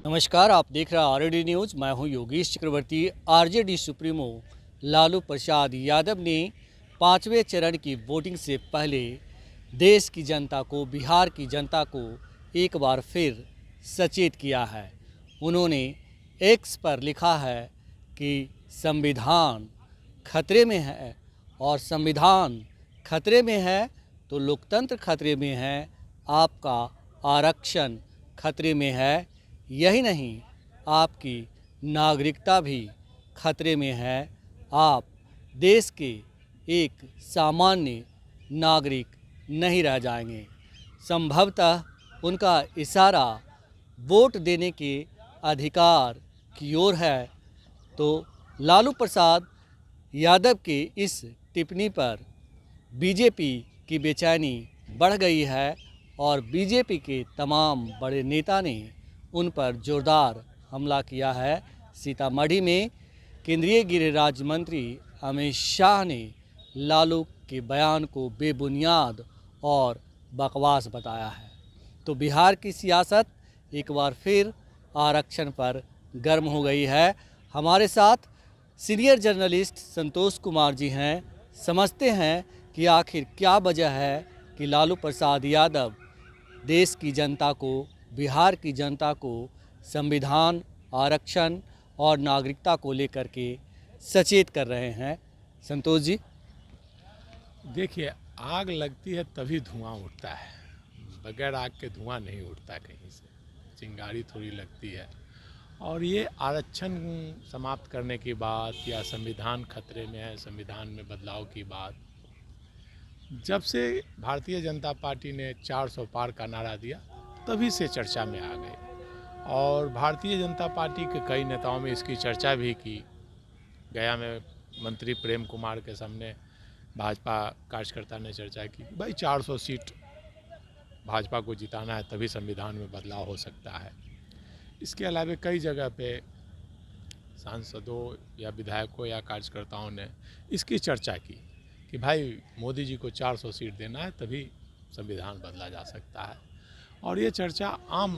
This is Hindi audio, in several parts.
नमस्कार, आप देख रहे हैं आरजेडी न्यूज़। मैं हूं योगेश चक्रवर्ती। आरजेडी सुप्रीमो लालू प्रसाद यादव ने 5वें चरण की वोटिंग से पहले देश की जनता को, बिहार की जनता को एक बार फिर सचेत किया है। उन्होंने एक्स पर लिखा है कि संविधान खतरे में है, और संविधान खतरे में है तो लोकतंत्र खतरे में है, आपका आरक्षण खतरे में है। यही नहीं, आपकी नागरिकता भी खतरे में है। आप देश के एक सामान्य नागरिक नहीं रह जाएंगे। संभवतः उनका इशारा वोट देने के अधिकार की ओर है। तो लालू प्रसाद यादव के इस टिप्पणी पर बीजेपी की बेचैनी बढ़ गई है, और बीजेपी के तमाम बड़े नेता ने उन पर जोरदार हमला किया है। सीतामढ़ी में केंद्रीय गृह राज्य मंत्री अमित शाह ने लालू के बयान को बेबुनियाद और बकवास बताया है। तो बिहार की सियासत एक बार फिर आरक्षण पर गर्म हो गई है। हमारे साथ सीनियर जर्नलिस्ट संतोष कुमार जी हैं। समझते हैं कि आखिर क्या वजह है कि लालू प्रसाद यादव देश की जनता को, बिहार की जनता को संविधान, आरक्षण और नागरिकता को लेकर के सचेत कर रहे हैं। संतोष जी। देखिए, आग लगती है तभी धुआं उठता है, बगैर आग के धुआं नहीं उठता कहीं से, चिंगारी थोड़ी लगती है। और ये आरक्षण समाप्त करने की बात या संविधान खतरे में है, संविधान में बदलाव की बात, जब से भारतीय जनता पार्टी ने 400 पार का नारा दिया तभी से चर्चा में आ गए। और भारतीय जनता पार्टी के कई नेताओं में इसकी चर्चा भी की। गया में मंत्री प्रेम कुमार के सामने भाजपा कार्यकर्ता ने चर्चा की, भाई 400 सीट भाजपा को जिताना है, तभी संविधान में बदलाव हो सकता है। इसके अलावा कई जगह पे सांसदों या विधायकों या कार्यकर्ताओं ने इसकी चर्चा की कि भाई मोदी जी को 400 सीट देना है, तभी संविधान बदला जा सकता है। और ये चर्चा आम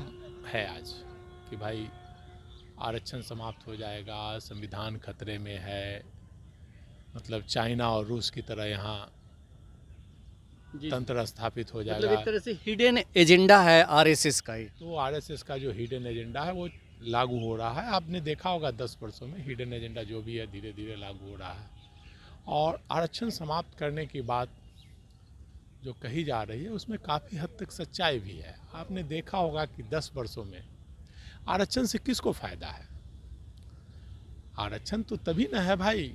है आज कि भाई आरक्षण समाप्त हो जाएगा, संविधान खतरे में है, मतलब चाइना और रूस की तरह यहाँ तंत्र स्थापित हो जाएगा। मतलब एक तरह से हिडन एजेंडा है आरएसएस का ही। तो आरएसएस का जो हिडन एजेंडा है वो लागू हो रहा है। आपने देखा होगा 10 वर्षों में हिडन एजेंडा जो भी है धीरे धीरे लागू हो रहा है। और आरक्षण समाप्त करने की बात जो कही जा रही है उसमें काफ़ी हद तक सच्चाई भी है। आपने देखा होगा कि 10 वर्षों में आरक्षण से किसको फ़ायदा है? आरक्षण तो तभी ना है भाई,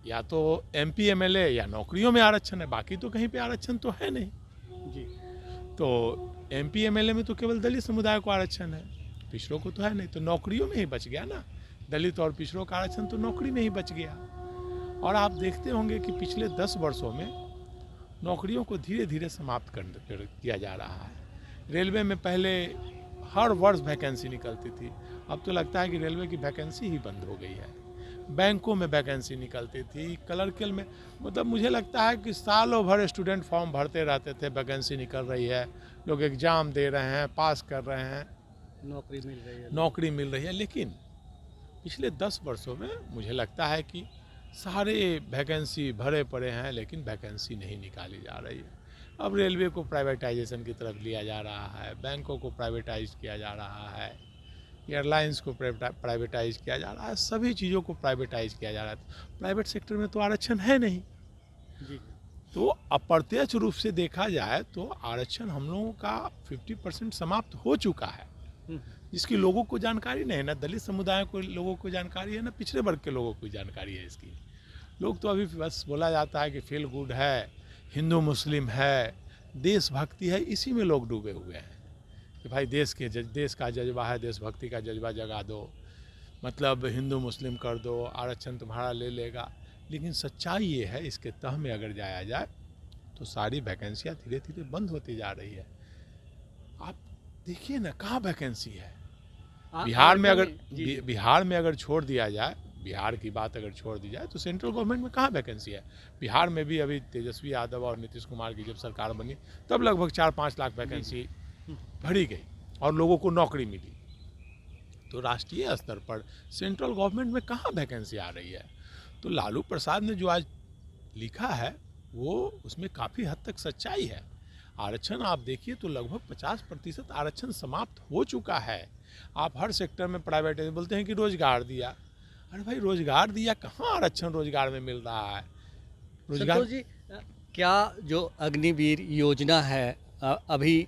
या तो एमपी एमएलए या नौकरियों में आरक्षण है, बाकी तो कहीं पे आरक्षण तो है नहीं जी। तो एमपी एमएलए में तो केवल दलित समुदाय को आरक्षण है, पिछड़ों को तो है नहीं। तो नौकरियों में ही बच गया ना, दलित और पिछड़ों का आरक्षण तो नौकरी में ही बच गया। और आप देखते होंगे कि पिछले 10 वर्षों में नौकरियों को धीरे धीरे समाप्त कर किया जा रहा है। रेलवे में पहले हर वर्ष वैकेंसी निकलती थी, अब तो लगता है कि रेलवे की वैकेंसी ही बंद हो गई है। बैंकों में वैकेंसी निकलती थी, क्लर्कल में, मतलब मुझे लगता है कि सालों भर स्टूडेंट फॉर्म भरते रहते थे, वैकेंसी निकल रही है, लोग एग्ज़ाम दे रहे हैं, पास कर रहे हैं, नौकरी मिल रही है। लेकिन पिछले 10 वर्षों में मुझे लगता है कि सारे वैकेंसी भरे पड़े हैं, लेकिन वैकेंसी नहीं निकाली जा रही है। अब रेलवे को प्राइवेटाइजेशन की तरफ लिया जा रहा है, बैंकों को प्राइवेटाइज किया जा रहा है, एयरलाइंस को प्राइवेटाइज किया जा रहा है, सभी चीज़ों को प्राइवेटाइज किया जा रहा है। प्राइवेट सेक्टर में तो आरक्षण है नहीं जी। तो अप्रत्यक्ष रूप से देखा जाए तो आरक्षण हम लोगों का 50% समाप्त हो चुका है, जिसकी लोगों को जानकारी नहीं है। ना दलित समुदाय को लोगों को जानकारी है, ना पिछड़े वर्ग के लोगों को जानकारी है इसकी। लोग तो अभी बस बोला जाता है कि फील गुड है, हिंदू मुस्लिम है, देशभक्ति है, इसी में लोग डूबे हुए हैं कि भाई देश का जज्बा है, देशभक्ति का जज्बा जगा दो, मतलब हिंदू मुस्लिम कर दो, आरक्षण तुम्हारा ले लेगा। लेकिन सच्चाई ये है, इसके तह में अगर जाया जाए तो सारी वैकेंसियाँ धीरे धीरे बंद होती जा रही है। आप देखिए ना, कहाँ वैकेंसी है बिहार में अगर छोड़ दिया जाए, बिहार की बात अगर छोड़ दी जाए तो सेंट्रल गवर्नमेंट में कहाँ वैकेंसी है? बिहार में भी अभी तेजस्वी यादव और नीतीश कुमार की जब सरकार बनी तब लगभग 4-5 लाख वैकेंसी भरी गई और लोगों को नौकरी मिली। तो राष्ट्रीय स्तर पर सेंट्रल गवर्नमेंट में कहाँ वैकेंसी आ रही है। तो लालू प्रसाद ने जो आज लिखा है वो उसमें काफ़ी हद तक सच्चाई है। आरक्षण आप देखिए तो लगभग 50% आरक्षण समाप्त हो चुका है। आप हर सेक्टर में प्राइवेट बोलते हैं कि रोजगार दिया, अरे भाई रोजगार दिया, कहाँ आरक्षण रोजगार में मिल रहा है। रोजगार संतोष जी, क्या जो अग्निवीर योजना है अभी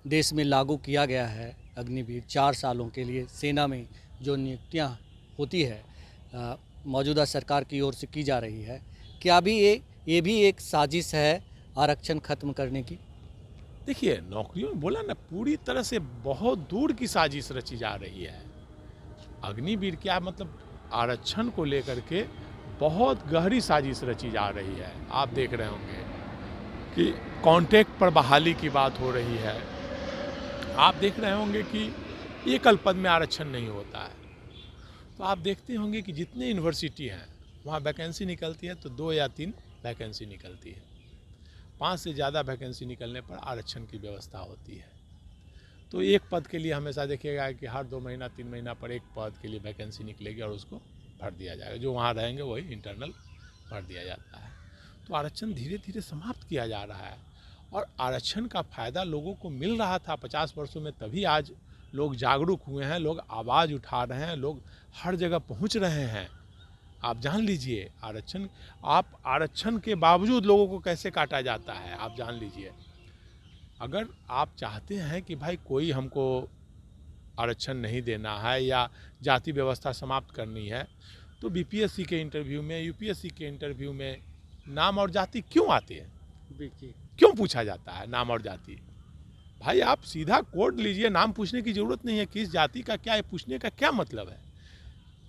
देश में लागू किया गया है, अग्निवीर 4 सालों के लिए सेना में जो नियुक्तियां होती है मौजूदा सरकार की ओर से की जा रही है, क्या अभी ये भी एक साजिश है आरक्षण खत्म करने की? देखिए, नौकरियों में बोला ना, पूरी तरह से बहुत दूर की साजिश रची जा रही है। अग्निवीर क्या मतलब आरक्षण को लेकर के बहुत गहरी साजिश रची जा रही है। आप देख रहे होंगे कि कॉन्ट्रैक्ट पर बहाली की बात हो रही है। आप देख रहे होंगे कि एकल पद में आरक्षण नहीं होता है। तो आप देखते होंगे कि जितने यूनिवर्सिटी हैं वहाँ वैकेंसी निकलती है तो 2 या 3 वैकेंसी निकलती है। 5 से ज़्यादा वैकेंसी निकलने पर आरक्षण की व्यवस्था होती है। तो एक पद के लिए हमेशा देखिएगा कि हर 2 महीना 3 महीना पर एक पद के लिए वैकेंसी निकलेगी और उसको भर दिया जाएगा। जो वहाँ रहेंगे वही इंटरनल भर दिया जाता है। तो आरक्षण धीरे धीरे समाप्त किया जा रहा है और आरक्षण का फ़ायदा लोगों को मिल रहा था 50 वर्षों में, तभी आज लोग जागरूक हुए हैं, लोग आवाज़ उठा रहे हैं, लोग हर जगह पहुँच रहे हैं। आप जान लीजिए आरक्षण के बावजूद लोगों को कैसे काटा जाता है, आप जान लीजिए। अगर आप चाहते हैं कि भाई कोई हमको आरक्षण नहीं देना है या जाति व्यवस्था समाप्त करनी है, तो बीपीएससी के इंटरव्यू में, यूपीएससी के इंटरव्यू में नाम और जाति क्यों आते हैं, क्यों पूछा जाता है नाम और जाति? भाई आप सीधा कोड लीजिए, नाम पूछने की ज़रूरत नहीं है, किस जाति का क्या है पूछने का क्या मतलब है।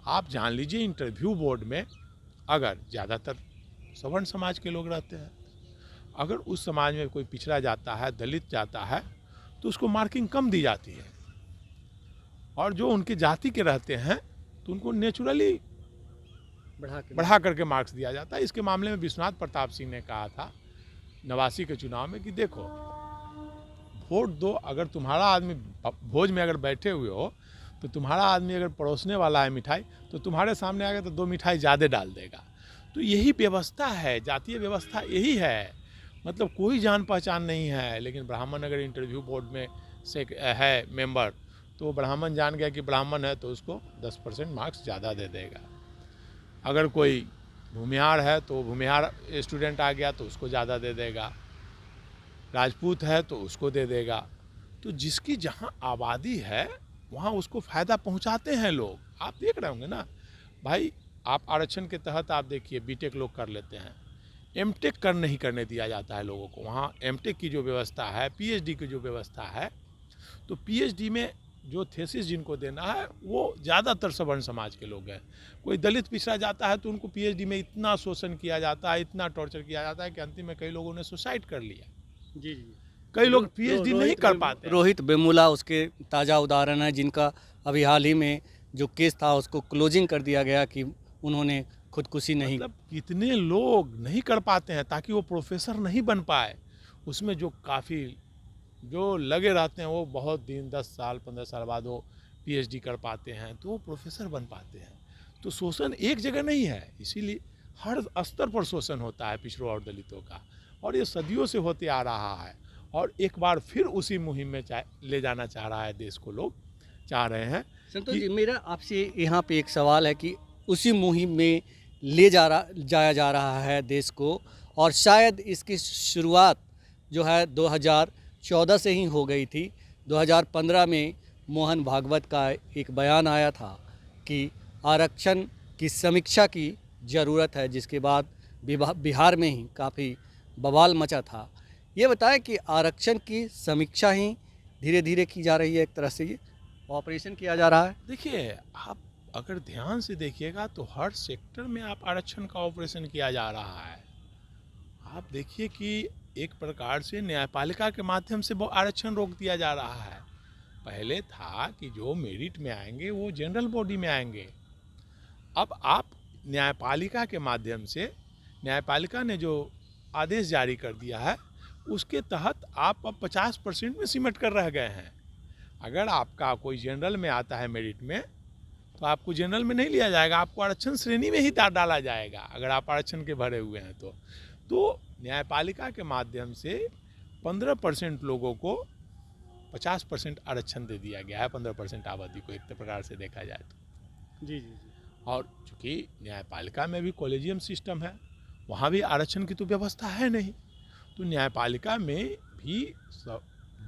आप जान लीजिए इंटरव्यू बोर्ड में अगर ज़्यादातर सवर्ण समाज के लोग रहते हैं, अगर उस समाज में कोई पिछड़ा जाता है, दलित जाता है, तो उसको मार्किंग कम दी जाती है और जो उनके जाति के रहते हैं तो उनको नेचुरली बढ़ा करके मार्क्स दिया जाता है। इसके मामले में विश्वनाथ प्रताप सिंह ने कहा था 89 के चुनाव में कि देखो वोट दो, अगर तुम्हारा आदमी भोज में अगर बैठे हुए हो तो तुम्हारा आदमी अगर परोसने वाला है मिठाई तो तुम्हारे सामने आएगा तो 2 मिठाई ज़्यादा डाल देगा। तो यही व्यवस्था है, जातीय व्यवस्था यही है। मतलब कोई जान पहचान नहीं है, लेकिन ब्राह्मण अगर इंटरव्यू बोर्ड में से है मेंबर तो ब्राह्मण जान गया कि ब्राह्मण है तो उसको 10% मार्क्स ज़्यादा दे देगा। अगर कोई भूमिहार है तो भूमिहार स्टूडेंट आ गया तो उसको ज़्यादा दे देगा, राजपूत है तो उसको दे देगा। तो जिसकी जहाँ आबादी है वहाँ उसको फ़ायदा पहुँचाते हैं लोग। आप देख रहे होंगे ना भाई, आप आरक्षण के तहत आप देखिए बीटेक लोग कर लेते हैं, एमटेक नहीं करने दिया जाता है लोगों को। वहाँ एमटेक की जो व्यवस्था है, पीएचडी की जो व्यवस्था है, तो पीएचडी में जो थीसिस जिनको देना है वो ज़्यादातर सवर्ण समाज के लोग हैं। कोई दलित पिछड़ा जाता है तो उनको पीएचडी में इतना शोषण किया जाता है, इतना टॉर्चर किया जाता है कि अंतिम में कई लोगों ने सुसाइड कर लिया। जी। कई लोग पीएचडी नहीं कर पाते। रोहित वेमुला उसके ताज़ा उदाहरण है, जिनका अभी हाल ही में जो केस था उसको क्लोजिंग कर दिया गया कि उन्होंने खुदकुशी नहीं। मतलब कितने लोग नहीं कर पाते हैं ताकि वो प्रोफेसर नहीं बन पाए। उसमें जो काफ़ी जो लगे रहते हैं वो बहुत दिन 10 साल 15 साल बाद वो पीएचडी कर पाते हैं तो वो प्रोफेसर बन पाते हैं। तो शोषण एक जगह नहीं है, इसीलिए हर स्तर पर शोषण होता है पिछड़ों और दलितों का, और ये सदियों से होते आ रहा है। और एक बार फिर उसी मुहिम में ले जाना चाह रहा है देश को, लोग चाह रहे हैं। संतोष जी, मेरा आपसे यहाँ पे एक सवाल है कि उसी मुहिम में जाया जा रहा है देश को, और शायद इसकी शुरुआत जो है 2014 से ही हो गई थी। 2015 में मोहन भागवत का एक बयान आया था कि आरक्षण की समीक्षा की ज़रूरत है, जिसके बाद बिहार में ही काफ़ी बवाल मचा था। ये बताएं कि आरक्षण की समीक्षा ही धीरे धीरे की जा रही है, एक तरह से ये ऑपरेशन किया जा रहा है। देखिए, आप अगर ध्यान से देखिएगा तो हर सेक्टर में आप आरक्षण का ऑपरेशन किया जा रहा है। आप देखिए कि एक प्रकार से न्यायपालिका के माध्यम से वो आरक्षण रोक दिया जा रहा है। पहले था कि जो मेरिट में आएंगे वो जनरल बॉडी में आएंगे। अब आप न्यायपालिका के माध्यम से, न्यायपालिका ने जो आदेश जारी कर दिया है उसके तहत आप अब 50% में सिमट कर रह गए हैं। अगर आपका कोई जनरल में आता है मेरिट में, तो आपको जनरल में नहीं लिया जाएगा, आपको आरक्षण श्रेणी में ही डाला जाएगा अगर आप आरक्षण के भरे हुए हैं तो न्यायपालिका के माध्यम से 15% लोगों को 50% आरक्षण दे दिया गया है, 15% आबादी को, एक प्रकार से देखा जाए तो। जी जी जी। और चूँकि न्यायपालिका में भी कॉलेजियम सिस्टम है, वहाँ भी आरक्षण की तो व्यवस्था है नहीं, तो न्यायपालिका में भी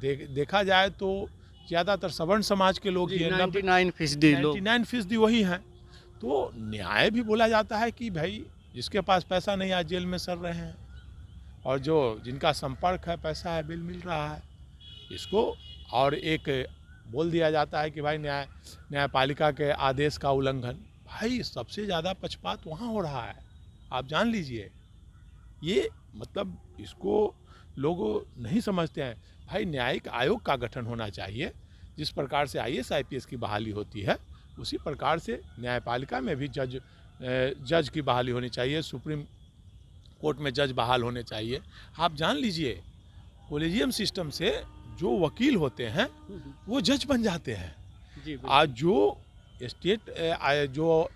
देखा जाए तो ज़्यादातर सवर्ण समाज के लोग ही 99% लोग 99% वही हैं। तो न्याय भी बोला जाता है कि भाई जिसके पास पैसा नहीं आज जेल में सड़ रहे हैं, और जो जिनका संपर्क है, पैसा है, बिल मिल रहा है इसको। और एक बोल दिया जाता है कि भाई न्यायपालिका के आदेश का उल्लंघन, भाई सबसे ज़्यादा पक्षपात वहाँ हो रहा है, आप जान लीजिए। ये मतलब इसको लोग नहीं समझते हैं। भाई न्यायिक आयोग का गठन होना चाहिए, जिस प्रकार से IAS IPS की बहाली होती है उसी प्रकार से न्यायपालिका में भी जज की बहाली होनी चाहिए, सुप्रीम कोर्ट में जज बहाल होने चाहिए। आप जान लीजिए कॉलेजियम सिस्टम से जो वकील होते हैं वो जज बन जाते हैं। जी, आज जो स्टेट जो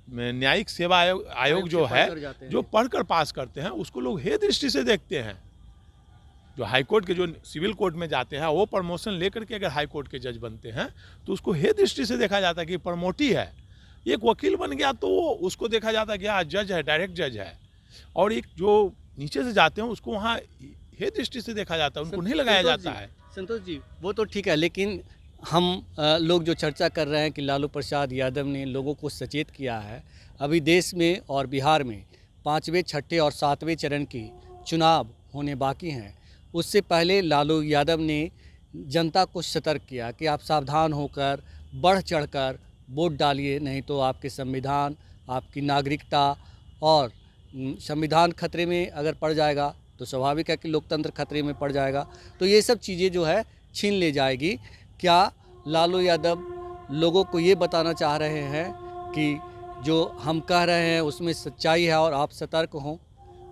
न्यायिक सेवा आयोग जो है, जो पढ़कर पास करते हैं उसको लोग हे दृष्टि से देखते हैं। जो हाई कोर्ट के जो सिविल कोर्ट में जाते हैं वो प्रमोशन लेकर के अगर हाई कोर्ट के जज बनते हैं तो उसको हे दृष्टि से देखा जाता है कि प्रमोटी है। एक वकील बन गया तो उसको देखा जाता है कि हाँ जज है, डायरेक्ट जज है। और एक जो नीचे से जाते हैं उसको वहाँ हे दृष्टि से देखा जाता है, उनको नहीं लगाया जाता है। संतोष जी वो तो ठीक है, लेकिन हम लोग जो चर्चा कर रहे हैं कि लालू प्रसाद यादव ने लोगों को सचेत किया है। अभी देश में और बिहार में 5वें, 6ठे और 7वें चरण की चुनाव होने बाकी हैं। उससे पहले लालू यादव ने जनता को सतर्क किया कि आप सावधान होकर बढ़ चढ़कर वोट डालिए, नहीं तो आपके संविधान, आपकी नागरिकता और संविधान खतरे में अगर पड़ जाएगा तो स्वाभाविक है कि लोकतंत्र खतरे में पड़ जाएगा। तो ये सब चीज़ें जो है छीन ले जाएगी। क्या लालू यादव लोगों को ये बताना चाह रहे हैं कि जो हम कह रहे हैं उसमें सच्चाई है और आप सतर्क हों?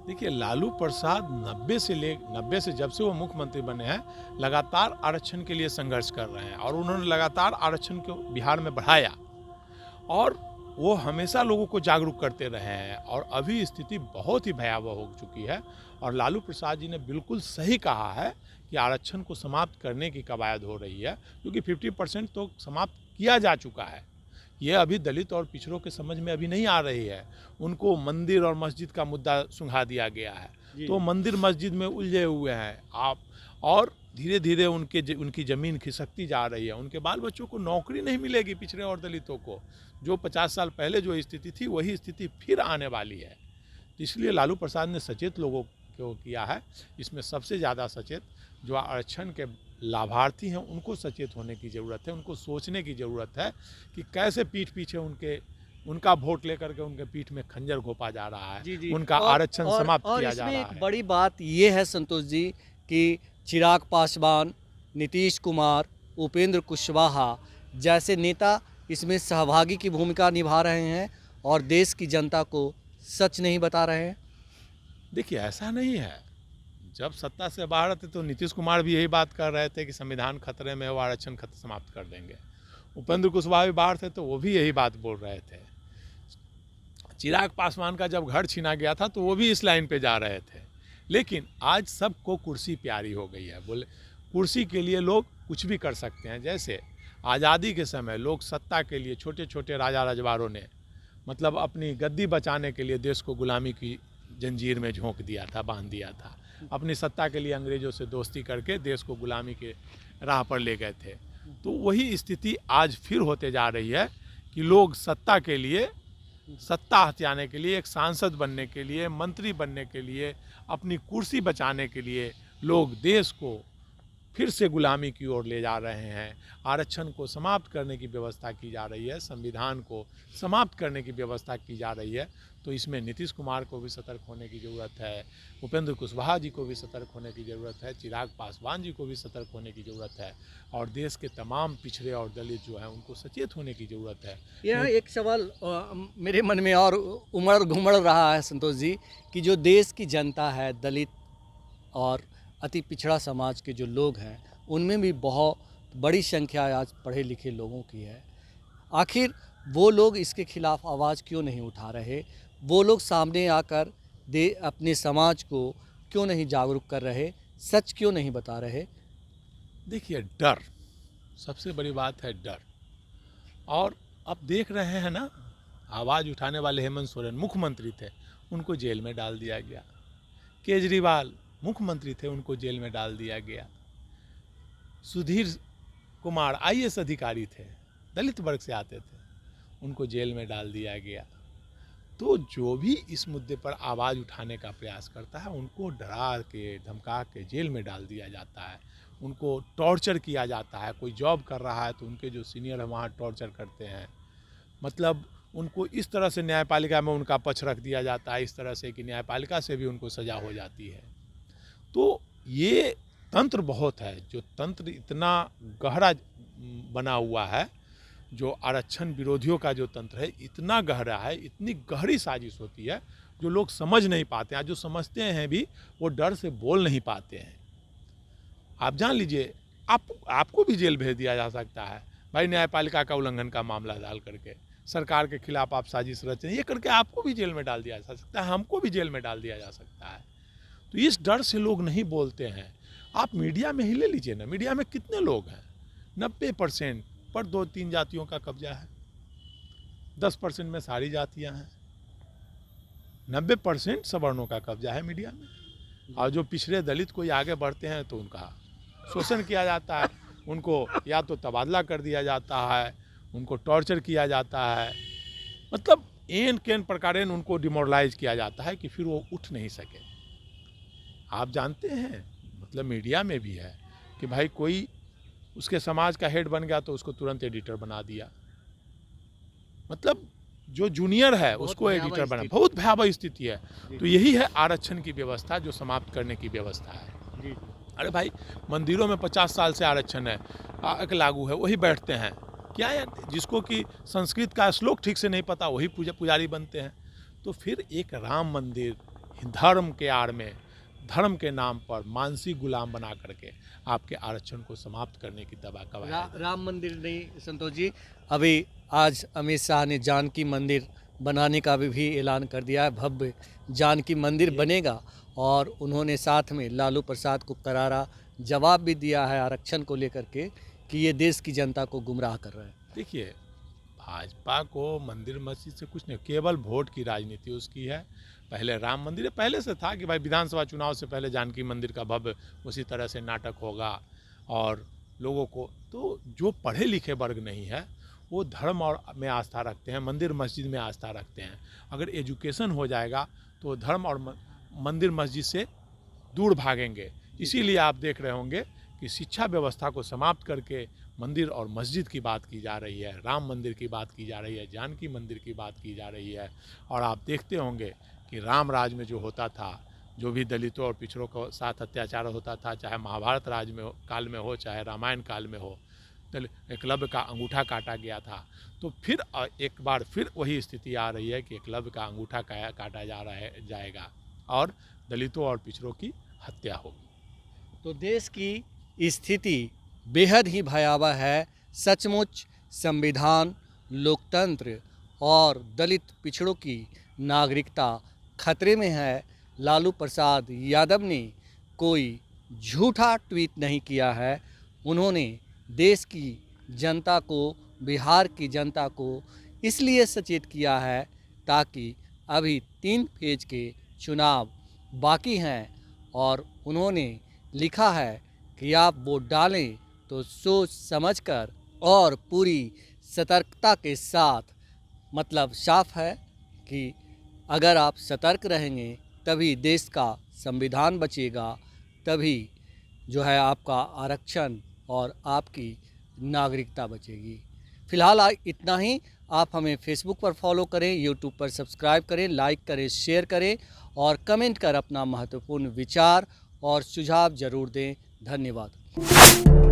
देखिए लालू प्रसाद 90 से जब से वो मुख्यमंत्री बने हैं लगातार आरक्षण के लिए संघर्ष कर रहे हैं, और उन्होंने लगातार आरक्षण को बिहार में बढ़ाया, और वो हमेशा लोगों को जागरूक करते रहे हैं। और अभी स्थिति बहुत ही भयावह हो चुकी है, और लालू प्रसाद जी ने बिल्कुल सही कहा है कि आरक्षण को समाप्त करने की कवायद हो रही है, क्योंकि 50% तो समाप्त किया जा चुका है। ये अभी दलित और पिछड़ों के समझ में अभी नहीं आ रही है। उनको मंदिर और मस्जिद का मुद्दा सुंघा दिया गया है, तो मंदिर मस्जिद में उलझे हुए हैं आप, और धीरे धीरे उनकी ज़मीन खिसकती जा रही है। उनके बाल बच्चों को नौकरी नहीं मिलेगी, पिछड़े और दलितों को। जो 50 साल पहले जो स्थिति थी वही स्थिति फिर आने वाली है। इसलिए लालू प्रसाद ने सचेत लोगों को किया है। इसमें सबसे ज़्यादा सचेत जो आरक्षण के लाभार्थी हैं उनको सचेत होने की ज़रूरत है, उनको सोचने की ज़रूरत है कि कैसे पीठ पीछे उनका वोट लेकर के उनके पीठ में खंजर घोपा जा रहा है। जी। उनका आरक्षण समाप्त किया जा रहा है। एक बड़ी बात ये है संतोष जी कि चिराग पासवान, नीतीश कुमार, उपेंद्र कुशवाहा जैसे नेता इसमें सहभागी की भूमिका निभा रहे हैं और देश की जनता को सच नहीं बता रहे हैं। देखिए ऐसा नहीं है। जब सत्ता से बाहर थे तो नीतीश कुमार भी यही बात कर रहे थे कि संविधान खतरे में, वो आरक्षण समाप्त कर देंगे। उपेंद्र कुशवाहा भी बाहर थे तो वो भी यही बात बोल रहे थे। चिराग पासवान का जब घर छीना गया था तो वो भी इस लाइन पे जा रहे थे। लेकिन आज सबको कुर्सी प्यारी हो गई है। बोले कुर्सी के लिए लोग कुछ भी कर सकते हैं। जैसे आज़ादी के समय लोग सत्ता के लिए, छोटे छोटे राजा रजवाड़ों ने मतलब अपनी गद्दी बचाने के लिए देश को गुलामी की जंजीर में झोंक दिया था, बांध दिया था। अपनी सत्ता के लिए अंग्रेज़ों से दोस्ती करके देश को गुलामी के राह पर ले गए थे। तो वही स्थिति आज फिर होते जा रही है कि लोग सत्ता के लिए, सत्ता हथियाने के लिए, एक सांसद बनने के लिए, मंत्री बनने के लिए, अपनी कुर्सी बचाने के लिए लोग देश को फिर से गुलामी की ओर ले जा रहे हैं। आरक्षण को समाप्त करने की व्यवस्था की जा रही है, संविधान को समाप्त करने की व्यवस्था की जा रही है। तो इसमें नीतीश कुमार को भी सतर्क होने की ज़रूरत है, उपेंद्र कुशवाहा जी को भी सतर्क होने की ज़रूरत है, चिराग पासवान जी को भी सतर्क होने की ज़रूरत है, और देश के तमाम पिछड़े और दलित जो हैं उनको सचेत होने की ज़रूरत है। यह एक सवाल मेरे मन में और उमड़ घुमड़ रहा है संतोष जी कि जो देश की जनता है, दलित और अति पिछड़ा समाज के जो लोग हैं, उनमें भी बहुत बड़ी संख्या आज पढ़े लिखे लोगों की है। आखिर वो लोग इसके खिलाफ आवाज़ क्यों नहीं उठा रहे? वो लोग सामने आकर अपने समाज को क्यों नहीं जागरूक कर रहे? सच क्यों नहीं बता रहे? देखिए, डर सबसे बड़ी बात है, डर। और अब देख रहे हैं ना, आवाज़ उठाने वाले हेमंत सोरेन मुख्यमंत्री थे, उनको जेल में डाल दिया गया। केजरीवाल मुख्यमंत्री थे, उनको जेल में डाल दिया गया। सुधीर कुमार आईएएस अधिकारी थे, दलित वर्ग से आते थे, उनको जेल में डाल दिया गया। तो जो भी इस मुद्दे पर आवाज़ उठाने का प्रयास करता है, उनको डरा के धमका के जेल में डाल दिया जाता है, उनको टॉर्चर किया जाता है। कोई जॉब कर रहा है तो उनके जो सीनियर है वहाँ टॉर्चर करते हैं, मतलब उनको इस तरह से न्यायपालिका में उनका पक्ष रख दिया जाता है, इस तरह से कि न्यायपालिका से भी उनको सज़ा हो जाती है। तो ये तंत्र बहुत है, जो तंत्र इतना गहरा बना हुआ है, जो आरक्षण विरोधियों का जो तंत्र है इतना गहरा है, इतनी गहरी साजिश होती है जो लोग समझ नहीं पाते हैं। जो समझते हैं भी वो डर से बोल नहीं पाते हैं। आप जान लीजिए, आपको भी जेल भेज दिया जा सकता है भाई, न्यायपालिका का उल्लंघन का मामला डाल करके सरकार के खिलाफ आप साजिश रचते हैं, ये करके आपको भी जेल में डाल दिया जा सकता है, हमको भी जेल में डाल दिया जा सकता है। तो इस डर से लोग नहीं बोलते हैं। आप मीडिया में ही ले लीजिए ना, मीडिया में कितने लोग हैं? 90% पर 2-3 जातियों का कब्जा है, 10% में सारी जातियां हैं, 90% सवर्णों का कब्जा है मीडिया में। और जो पिछड़े दलित कोई आगे बढ़ते हैं तो उनका शोषण किया जाता है, उनको या तो तबादला कर दिया जाता है, उनको टॉर्चर किया जाता है, मतलब एन केन प्रकार उनको डिमोरलाइज किया जाता है कि फिर वो उठ नहीं सके। आप जानते हैं, मतलब मीडिया में भी है कि भाई कोई उसके समाज का हेड बन गया तो उसको तुरंत एडिटर बना दिया, मतलब जो जूनियर है उसको एडिटर बना। बहुत भयावह स्थिति है। तो यही है आरक्षण की व्यवस्था, जो समाप्त करने की व्यवस्था है। अरे भाई, मंदिरों में 50 साल से आरक्षण है, लागू है, वही बैठते हैं क्या है? जिसको कि संस्कृत का श्लोक ठीक से नहीं पता वही पुजारी बनते हैं। तो फिर एक राम मंदिर धर्म के आड़ में, धर्म के नाम पर मानसिक गुलाम बना करके आपके आरक्षण को समाप्त करने की दवा कवायद। राम मंदिर नहीं संतोष जी, अभी आज अमित शाह ने जानकी मंदिर बनाने का भी ऐलान कर दिया है। भव्य जानकी मंदिर बनेगा और उन्होंने साथ में लालू प्रसाद को करारा जवाब भी दिया है आरक्षण को लेकर के कि ये देश की जनता को गुमराह कर रहा है। देखिए, भाजपा को मंदिर मस्जिद से कुछ नहीं, केवल वोट की राजनीति उसकी है। पहले राम मंदिर पहले से था कि भाई विधानसभा चुनाव से पहले जानकी मंदिर का भव्य उसी तरह से नाटक होगा, और लोगों को तो जो पढ़े लिखे वर्ग नहीं है वो धर्म और में आस्था रखते हैं, मंदिर मस्जिद में आस्था रखते हैं। अगर एजुकेशन हो जाएगा तो धर्म और मंदिर मस्जिद से दूर भागेंगे। इसीलिए आप देख रहे होंगे कि शिक्षा व्यवस्था को समाप्त करके मंदिर और मस्जिद की बात की जा रही है, राम मंदिर की बात की जा रही है, जानकी मंदिर की बात की जा रही है। और आप देखते होंगे कि राम राज में जो होता था, जो भी दलितों और पिछड़ों के साथ अत्याचार होता था, चाहे महाभारत राज में काल में हो, चाहे रामायण काल में हो, एकलव्य का अंगूठा काटा गया था। तो फिर एक बार फिर वही स्थिति आ रही है कि एकलव्य का अंगूठा काटा जाएगा और दलितों और पिछड़ों की हत्या होगी। तो देश की स्थिति बेहद ही भयावह है। सचमुच संविधान, लोकतंत्र और दलित पिछड़ों की नागरिकता खतरे में है। लालू प्रसाद यादव ने कोई झूठा ट्वीट नहीं किया है। उन्होंने देश की जनता को, बिहार की जनता को इसलिए सचेत किया है ताकि अभी 3 फेज के चुनाव बाकी हैं और उन्होंने लिखा है कि आप वोट डालें तो सोच समझकर और पूरी सतर्कता के साथ। मतलब साफ है कि अगर आप सतर्क रहेंगे तभी देश का संविधान बचेगा, तभी जो है आपका आरक्षण और आपकी नागरिकता बचेगी। फ़िलहाल इतना ही। आप हमें फेसबुक पर फॉलो करें, यूट्यूब पर सब्सक्राइब करें, लाइक करें, शेयर करें और कमेंट कर अपना महत्वपूर्ण विचार और सुझाव ज़रूर दें। धन्यवाद।